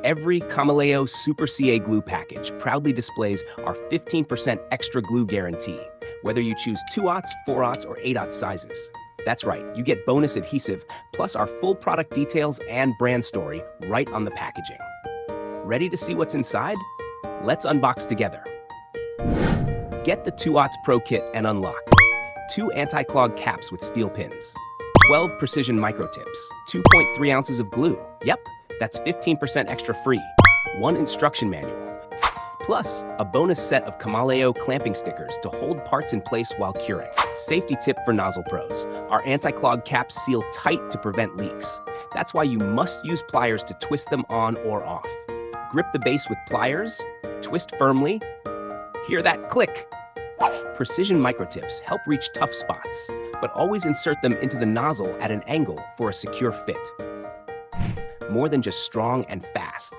Every CAMALEAO Super CA glue package proudly displays our 15% extra glue guarantee, whether you choose 2/0, 4/0, or 8/0 sizes. That's right, you get bonus adhesive, plus our full product details and brand story right on the packaging. Ready to see what's inside? Let's unbox together. Get the 2/0 Pro Kit and unlock 2 anti-clog caps with steel pins, 12 precision micro tips, 2.3 ounces of glue. Yep, that's 15% extra free. 1 instruction manual. Plus, a bonus set of CAMALEAO clamping stickers to hold parts in place while curing. Safety tip for nozzle pros. Our anti-clog caps seal tight to prevent leaks. That's why you must use pliers to twist them on or off. Grip the base with pliers, twist firmly. Hear that click? Precision microtips help reach tough spots, but always insert them into the nozzle at an angle for a secure fit. More than just strong and fast.